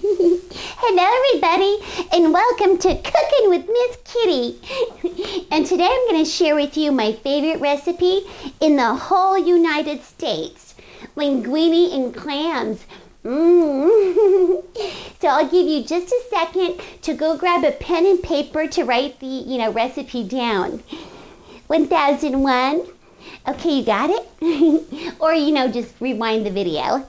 Hello everybody and welcome to Cooking with Miss Kitty. And today I'm going to share with you my favorite recipe in the whole United States. Linguini and clams. So I'll give you just a second to go grab a pen and paper to write the recipe down. 1001. Okay, you got it? Or, just rewind the video.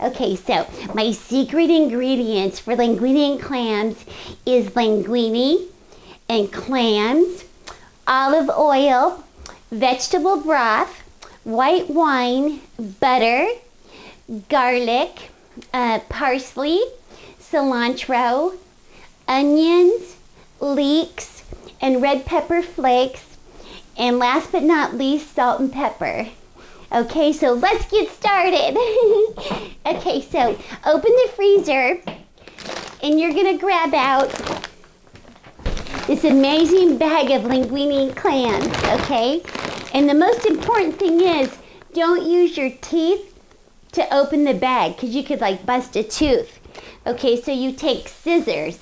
Okay, so my secret ingredients for linguine and clams is linguine and clams, olive oil, vegetable broth, white wine, butter, garlic, parsley, cilantro, onions, leeks, and red pepper flakes. And last but not least, salt and pepper. Okay, so let's get started. Okay, so open the freezer and you're gonna grab out this amazing bag of linguine clams, okay? And the most important thing is, don't use your teeth to open the bag because you could bust a tooth. Okay, so you take scissors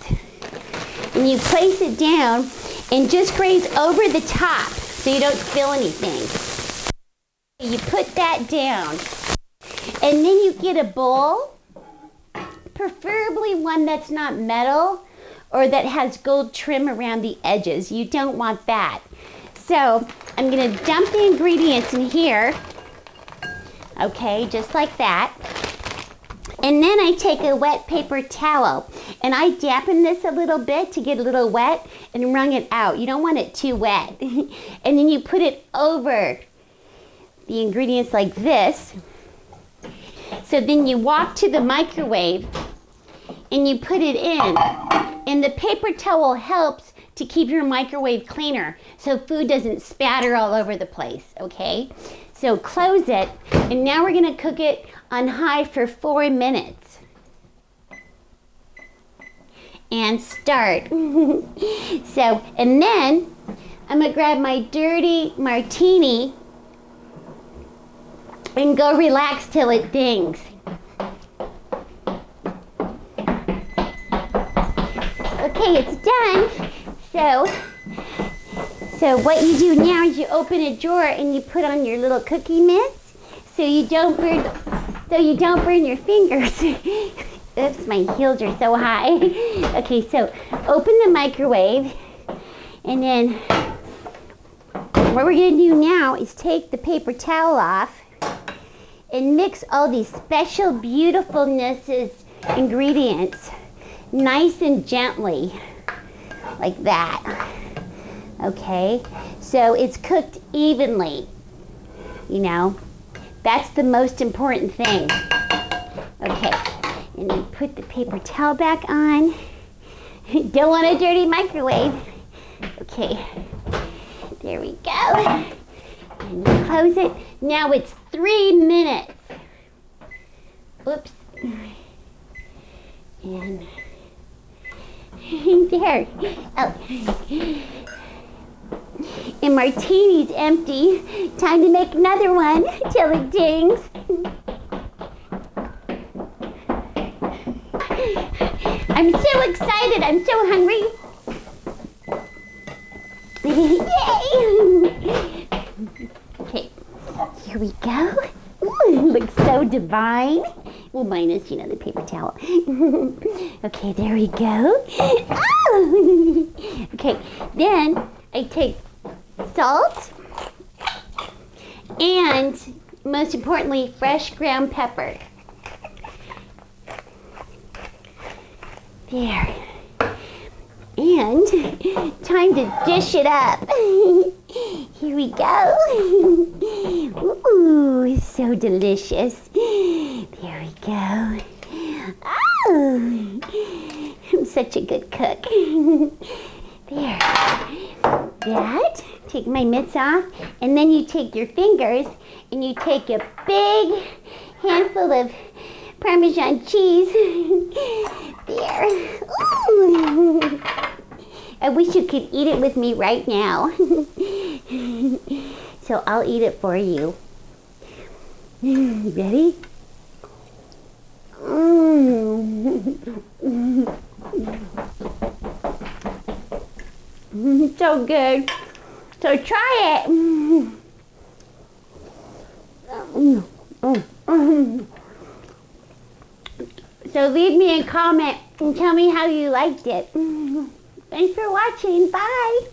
and you place it down and just graze over the top so you don't spill anything. You put that down and then you get a bowl, preferably one that's not metal or that has gold trim around the edges. You don't want that. So I'm gonna dump the ingredients in here, okay, just like that. And then I take a wet paper towel and I dampen this a little bit to get a little wet and wring it out. You don't want it too wet. And then you put it over the ingredients like this. So then you walk to the microwave and you put it in. And the paper towel helps to keep your microwave cleaner so food doesn't spatter all over the place, okay? So close it, and now we're gonna cook it on high for 4 minutes. And start. So, and then I'm gonna grab my dirty martini and go relax till it dings. Okay, it's done. So what you do now is you open a drawer and you put on your little cookie mitts so you don't burn your fingers. Oops, my heels are so high. Okay, so open the microwave and then what we're gonna do now is take the paper towel off and mix all these special beautifulnesses ingredients nice and gently like that. Okay, so it's cooked evenly, that's the most important thing. Okay, and then put the paper towel back on. Don't want a dirty microwave. Okay, there we go. And close it. Now it's 3 minutes. Oops. And there. Oh. And martini's empty. Time to make another one till it dings. I'm so excited. I'm so hungry. Yay! Okay, here we go. Ooh, it looks so divine. Well, minus, the paper towel. Okay, there we go. Oh! Okay, then I take salt and, most importantly, fresh ground pepper. There. And time to dish it up. Here we go. Ooh, so delicious. There we go. Oh, I'm such a good cook. There. That. Take my mitts off, and then you take your fingers and you take a big handful of Parmesan cheese. There. Ooh. I wish you could eat it with me right now. So I'll eat it for you. Ready? So good. So try it. So leave me a comment and tell me how you liked it. Thanks for watching. Bye.